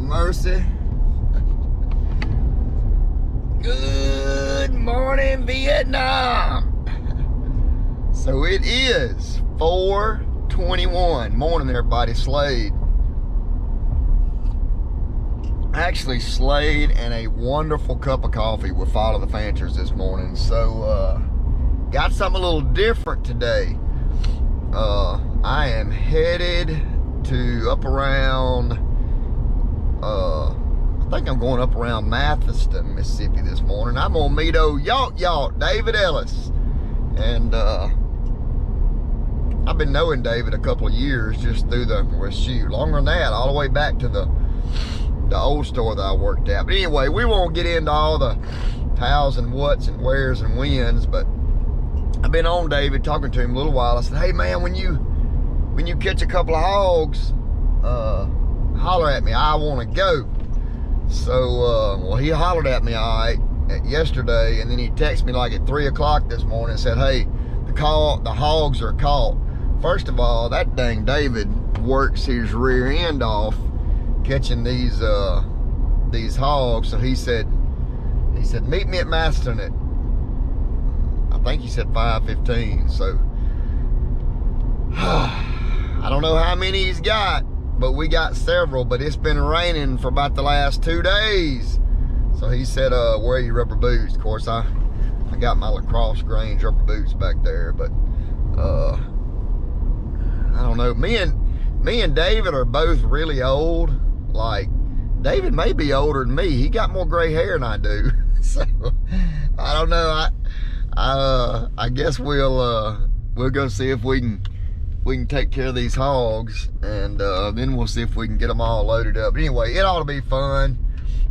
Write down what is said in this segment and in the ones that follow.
mercy. Good morning, Vietnam. So it is 4:21. Morning, everybody. Slade. Actually, Slade and a wonderful cup of coffee with Follow the Fanchers this morning. So, got something a little different today. I am headed to up around, I think I'm going up around Mathiston, Mississippi this morning. I'm gonna meet old Yawt, David Ellis. And I've been knowing David a couple of years just through longer than that, all the way back to the old store that I worked at. But anyway, we won't get into all the hows and whats and wheres and whens, but I've been on David, talking to him a little while. I said, hey man, when you catch a couple of hogs, holler at me, I want to go. So, well, he hollered at me all right yesterday, and then he texted me like at 3 o'clock this morning and said, hey, the hogs are caught. First of all, that dang David works his rear end off catching these hogs. So he said, meet me at Maston at, I think he said 5:15. So I don't know how many he's got, but we got several. But it's been raining for about the last 2 days. So he said, wear your rubber boots. Of course, I got my lacrosse Grange rubber boots back there, but I don't know. Me and David are both really old. Like, David may be older than me. He got more gray hair than I do. So I don't know. I guess we'll go see if we can take care of these hogs, and then we'll see if we can get them all loaded up. But anyway, it ought to be fun.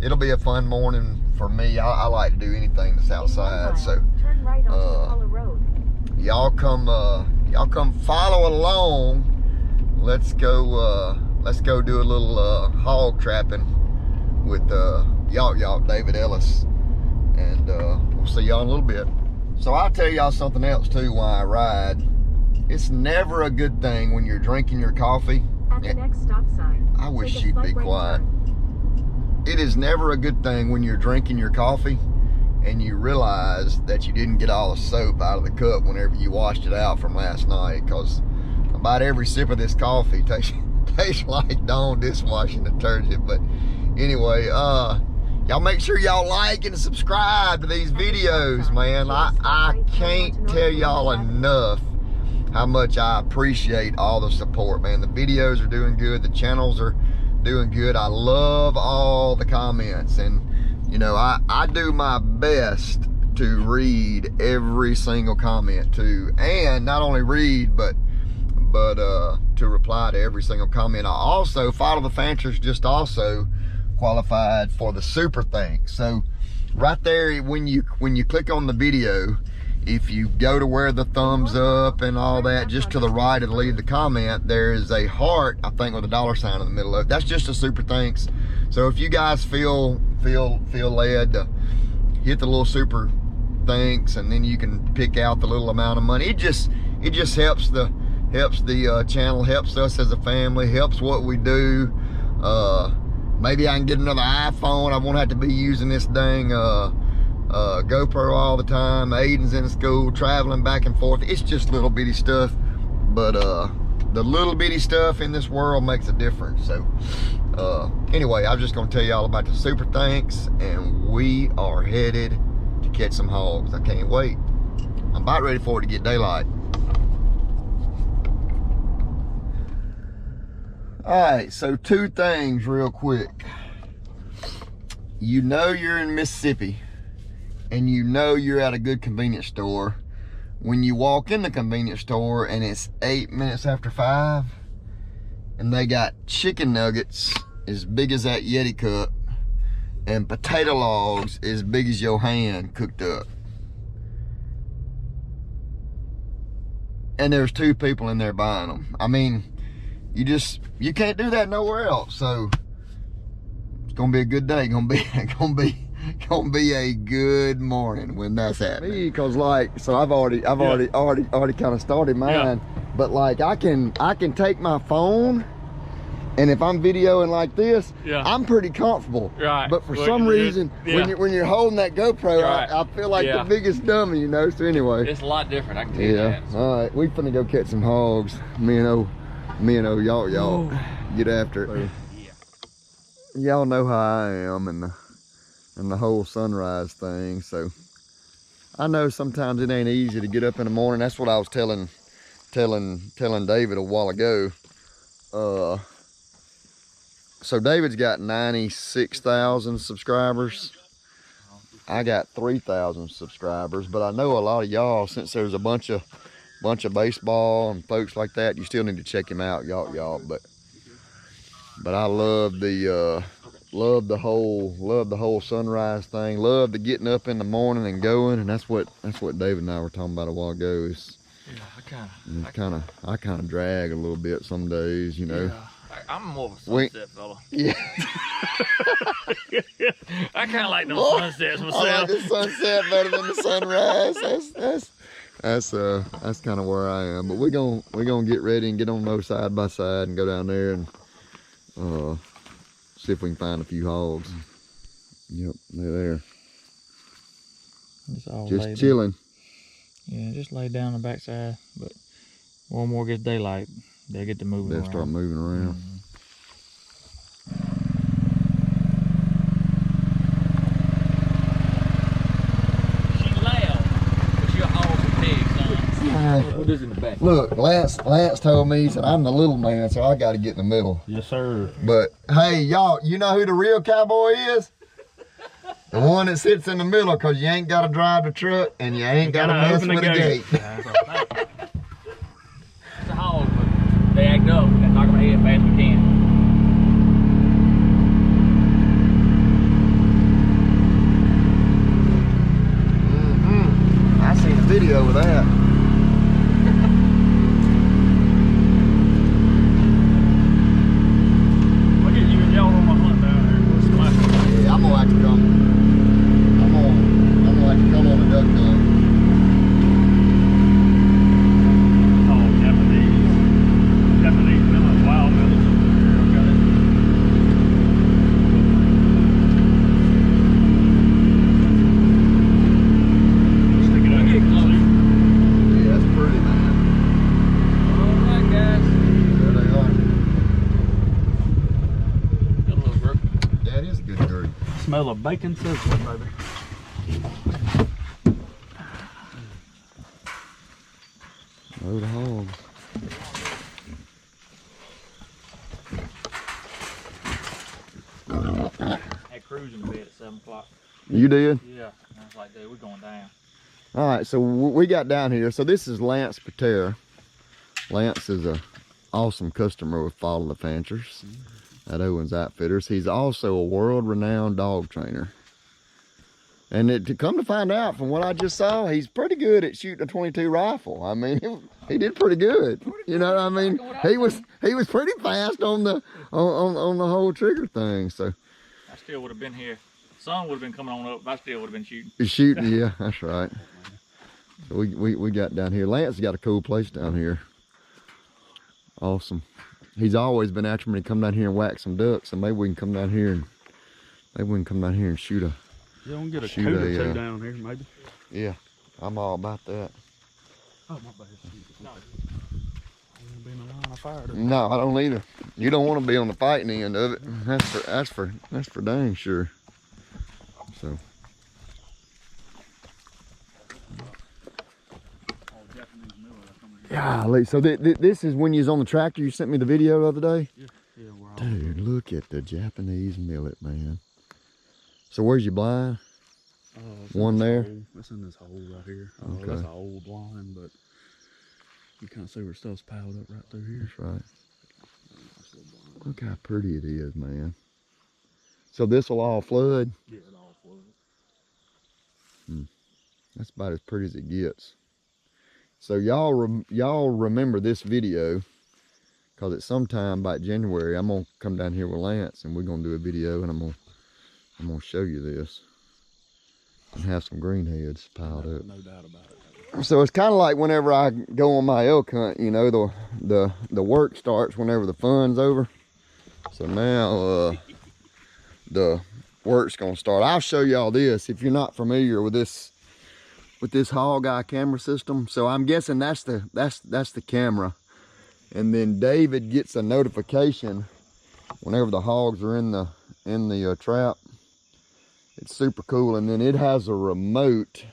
It'll be a fun morning for me. I like to do anything that's outside. So turn right onto Apollo Road. Y'all come follow along. Let's go do a little hog trapping with Yawt, David Ellis, and we'll see y'all in a little bit. So I'll tell y'all something else too while I ride. It's never a good thing when you're drinking your coffee. At the next stop sign, I wish she'd be quiet. It is never a good thing when you're drinking your coffee and you realize that you didn't get all the soap out of the cup whenever you washed it out from last night, because about every sip of this coffee tastes like Dawn dishwashing detergent. But anyway, y'all make sure y'all like and subscribe to these videos, man. I can't tell y'all enough how much I appreciate all the support, man. The videos are doing good. The channels are doing good. I love all the comments, and you know, I do my best to read every single comment too, and not only read, but to reply to every single comment. I also Follow the Fanchers just also qualified for the super thanks. So right there, when you click on the video, if you go to where the thumbs up and all that, just to the right and leave the comment, there is a heart, I think, with a dollar sign in the middle of it. That's just a super thanks. So if you guys feel led to hit the little super thanks, and then you can pick out the little amount of money. It just helps the channel, helps us as a family, helps what we do. Maybe I can get another iPhone. I won't have to be using this dang GoPro all the time. Aiden's in school, traveling back and forth. It's just little bitty stuff, but the little bitty stuff in this world makes a difference. So anyway, I'm just gonna tell y'all about the super thanks, and we are headed to catch some hogs. I can't wait. I'm about ready for it to get daylight. All right, so 2 things real quick. You know you're in Mississippi, and you know you're at a good convenience store when you walk in the convenience store and it's 8 minutes after 5, and they got chicken nuggets as big as that Yeti cup and potato logs as big as your hand cooked up. And there's 2 people in there buying them. I mean, you can't do that nowhere else. So it's gonna be a good day. Gonna be a good morning when that's happening. Because so I've already kind of started mine. Yeah. But like I can take my phone And if I'm videoing like this, yeah, I'm pretty comfortable. Right. But for some reason, when you're holding that GoPro, right, I feel like the biggest dummy, you know. So anyway, it's a lot different. I can tell you that. So. All right, we finna go catch some hogs. Me and old Yawt get after it. Y'all know how I am and the whole sunrise thing. So I know sometimes it ain't easy to get up in the morning. That's what I was telling David a while ago. So David's got 96,000 subscribers. I got 3,000 subscribers, but I know a lot of y'all, since there's a bunch of baseball and folks like that, you still need to check him out, Yawt. But I love the whole sunrise thing. Love the getting up in the morning and going, and that's what David and I were talking about a while ago. I kind of drag a little bit some days, you know. Yeah. I'm more of a sunset fella. Yeah. I kind of like them sunsets myself. I like the sunset better than the sunrise. That's kind of where I am. But we're gonna get ready and get on those side by side and go down there and see if we can find a few hogs. Yep, they're there. It's all just chilling. Yeah, just lay down on the backside. But one more gets daylight, they'll get to moving around. They'll start moving around. She's loud, but she's an awesome pig, son. Put this in the back. Look, Lance told me, he said, I'm the little man, so I got to get in the middle. Yes, sir. But hey, y'all, you know who the real cowboy is? The one that sits in the middle, because you ain't got to drive the truck and you ain't got to mess with the gate. It's a hog, but they act up. We got to knock them ahead as fast as we can. I seen a video of that. Look at you and y'all on my hunt down there. Yeah, I'm gonna have to come. I'm gonna have to come on a duck hunt. Oh, Japanese melon, wild melons over there. Okay. Stick it out here closer. Yeah, that's pretty, man. All right, guys. There they are. Got a little group. Yeah, it is a good group. Smell of bacon sizzling, baby. Load of hogs. Had cruising to bed at 7 o'clock. You did? Yeah. I was like, dude, we're going down. All right, so we got down here. So this is Lance Patera. Lance is a awesome customer with Follow the Fanchers at Owens Outfitters. He's also a world-renowned dog trainer. And to come to find out, from what I just saw, he's pretty good at shooting a .22 rifle. I mean, he did pretty good. You know, I mean, he was pretty fast on the whole trigger thing. So I still would have been here. Sun would have been coming on up, but I still would have been shooting. Shooting, yeah, that's right. So we got down here. Lance got a cool place down here. Awesome. He's always been after me to come down here and whack some ducks, and maybe we can come down here and shoot a. You don't get a coot or two down here, maybe. Yeah, I'm all about that. Oh, my bad. No. I want to be in the line of fire. No, I don't either. You don't want to be on the fighting end of it. That's for dang sure. So. Golly, so this is when you was on the tractor. You sent me the video the other day. Yeah, dude, look at the Japanese millet, man. So where's your blind? One there? It's in this hole right here. Okay. That's an old blind, but you can't see where stuff's piled up right through here. That's right. Look how pretty it is, man. So this will all flood? Yeah, it all floods. That's about as pretty as it gets. So y'all remember this video, because at some time by January, I'm gonna come down here with Lance and we're gonna do a video, and I'm gonna show you this and have some greenheads piled up. No doubt about it. So it's kind of like whenever I go on my elk hunt, you know, the work starts whenever the fun's over. So now the work's gonna start. I'll show y'all this if you're not familiar with this Hog Eye camera system. So I'm guessing that's the camera, and then David gets a notification whenever the hogs are in the trap. It's super cool, and then it has a remote.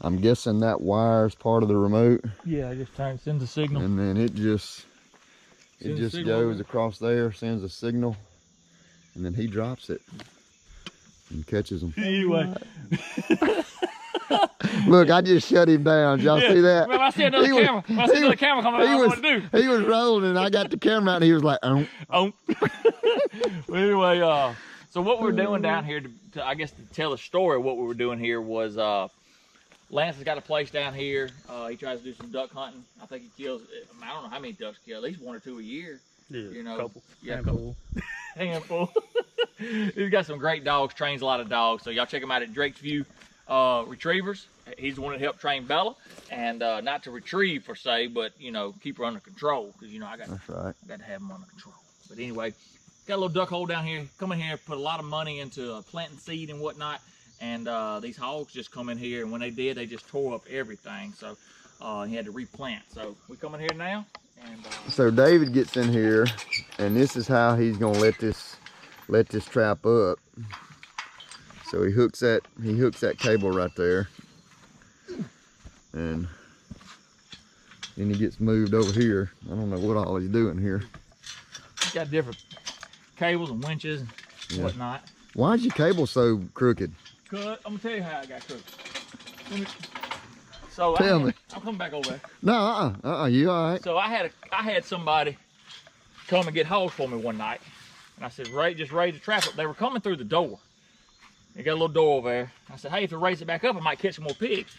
I'm guessing that wire's part of the remote. Yeah, it just sends a signal. And then it just goes across there, sends a signal, and then he drops it and catches them. Anyway. Look, I just shut him down. Did y'all see that? Well, I see another camera. I see another camera coming out. I don't know what to do. He was rolling, and I got the camera out, and he was like, oh. Oh. Well, anyway, so what we're doing down here, I guess to tell a story, what we were doing here was, Lance has got a place down here. He tries to do some duck hunting. I think he kills, I don't know how many ducks he kills, at least 1 or 2 a year. Yeah, you know, couple. Yeah, handful. Handful. He's got some great dogs, trains a lot of dogs. So y'all check him out at Drake's View Retrievers. He's the one that helped train Bella, and not to retrieve per se, but you know, keep her under control, because you know I got to have them under control. But anyway, got a little duck hole down here. Come in here, put a lot of money into planting seed and whatnot, and these hogs just come in here, and when they did, they just tore up everything. So he had to replant. So we come in here now, and so David gets in here, and this is how he's gonna let this trap up. So he hooks that cable right there, and then he gets moved over here. I don't know what all he's doing here. He's got different cables and winches and whatnot. Why is your cable so crooked? Cause I'm gonna tell you how I got crooked. So Tell me. I'm coming back over there. No, you all right? So I had somebody come and get hogs for me one night, and I said, just raise the trap up. They were coming through the door. They got a little door over there. I said, hey, if you raise it back up, I might catch some more pigs.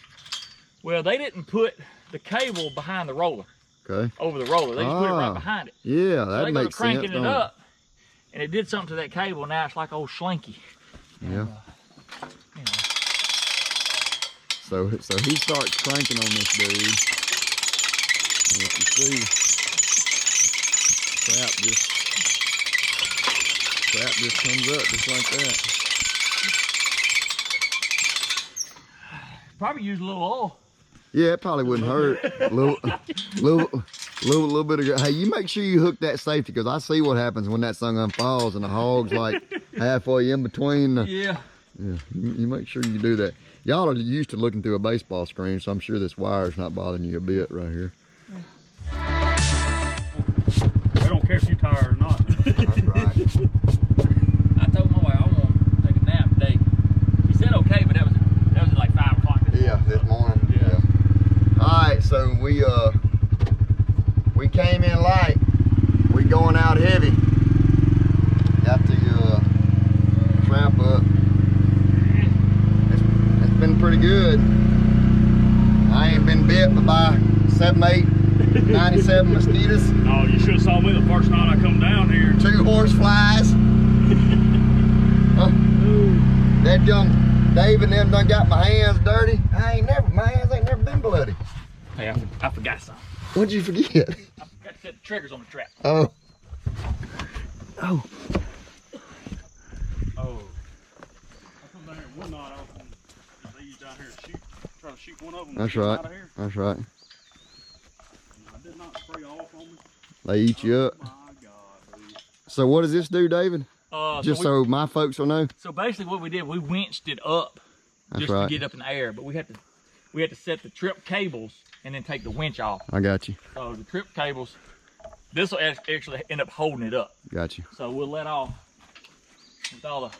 Well, they didn't put the cable behind the roller. Okay. Over the roller. They just put it right behind it. Yeah, so that makes sense. cranking it up, and it did something to that cable. Now it's like old Slinky. Yeah. And, you know. So he starts cranking on this dude. And you can see, trap just comes up just like that. Probably use a little oil. Yeah, it probably wouldn't hurt. little bit of. Hey, you make sure you hook that safety, because I see what happens when that thing unfalls and the hog's like halfway in between. Yeah. Yeah. You make sure you do that. Y'all are used to looking through a baseball screen, so I'm sure this wire's not bothering you a bit right here. They don't care if you tired or not. That's right. I told my wife I want to take a nap today. She said okay, but that was at like 5 o'clock. This morning. Yeah. All right, so we came in light. We going out heavy. Got the trap up. It's been pretty good. I ain't been bit by 7, 8, 97 mosquitoes. Oh, you should have saw me the first night I come down here. 2 horse flies. That young Dave and them done got my hands dirty. My hands ain't never been bloody. Hey, I forgot something. What'd you forget? I forgot to set the triggers on the trap. Oh. I come down here one night they used down here to try to shoot one of them. That's right. Out of here. That's right. And I did not spray off on me. They eat you up. Oh my God, dude. So what does this do, David? Just so so my folks will know. So basically, what we did, we winched it up just to get up in the air, but we had to set the trip cables and then take the winch off. I got you. So the trip cables, this will actually end up holding it up. Got you. So we'll let off with all the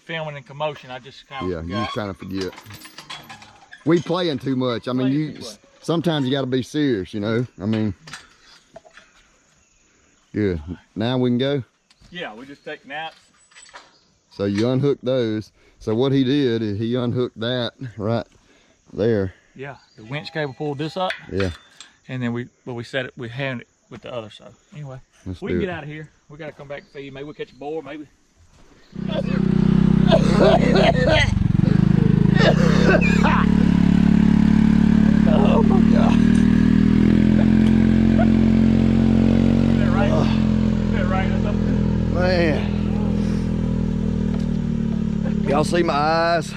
filming and commotion. I just kind of you just kind of forget. We playing too much. I mean, sometimes you got to be serious, you know. I mean, good. Now we can go. Yeah, we just take naps. So you unhook those. So what he did is he unhooked that right there. Yeah, the winch cable pulled this up. Yeah. And then we set it, we hand it with the other side. Anyway, we can get out of here. We got to come back and feed. Maybe we'll catch a boar, maybe. Oh my God. Is that right? Is that right? Y'all see my eyes?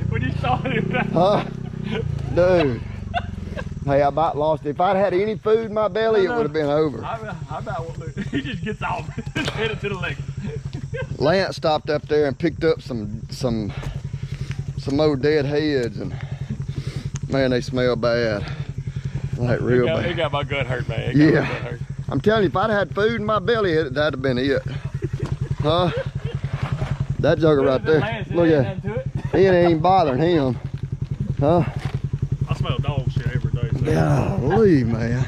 When you saw it, Huh? Dude. Hey, I about lost it. If I'd had any food in my belly, it would have been over. I about he just gets off, headed to the lake. Lance stopped up there and picked up some old dead heads, and man, they smell bad. Like real bad. It got my gut hurt, man. Yeah. I'm telling you, if I'd had food in my belly, that'd have been it. Huh? That joker right there. Look at it. It ain't even bothering him. Huh? I smell dog shit every day. So. Golly, man.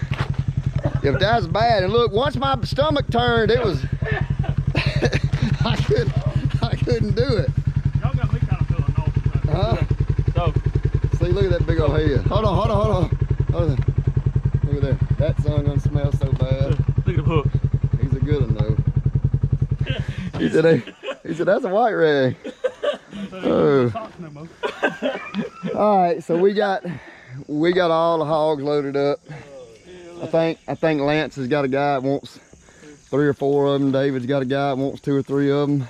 If that's bad, and look, once my stomach turned, it was I couldn't do it. Y'all got me kind of feeling nauseous. Huh? So, see, look at that big old head. Hold on. Look at that. That son gonna smell so bad. look at the hook. He's a good one though. He said that's a white rag. Oh. All right, so we got all the hogs loaded up. I think Lance has got a guy that wants 3 or 4 of them. David's got a guy that wants 2 or 3 of them.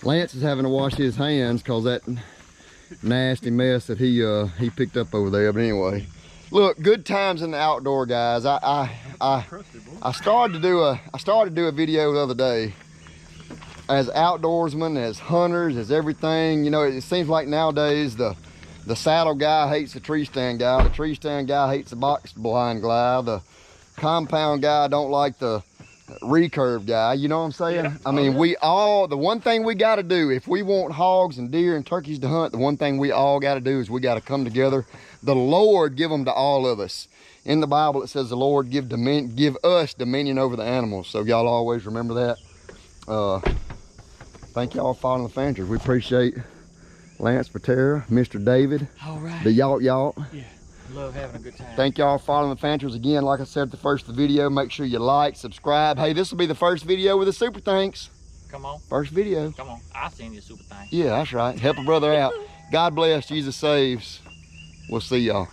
Lance is having to wash his hands because that nasty mess that he picked up over there. But anyway, look, good times in the outdoor, guys. I started to do a video the other day. As outdoorsmen, as hunters, as everything, you know, it seems like nowadays the saddle guy hates the tree stand guy, the tree stand guy hates the box blind guy, the compound guy don't like the recurve guy, you know what I'm saying? Yeah. I mean, the one thing we got to do, if we want hogs and deer and turkeys to hunt, the one thing we all got to do is we got to come together. The Lord give them to all of us. In the Bible, it says the Lord give us dominion over the animals. So y'all always remember that. Thank y'all for following the Fanchers. We appreciate Lance Patera, Mr. David, All right. the Yawt. Yeah, love having a good time. Thank y'all for following the Fanchers. Again, like I said at the first of the video, make sure you like, subscribe. Hey, this will be the first video with the super thanks. Come on. First video. Come on. I seen you super thing. Yeah, that's right. Help a brother out. God bless. Jesus saves. We'll see y'all.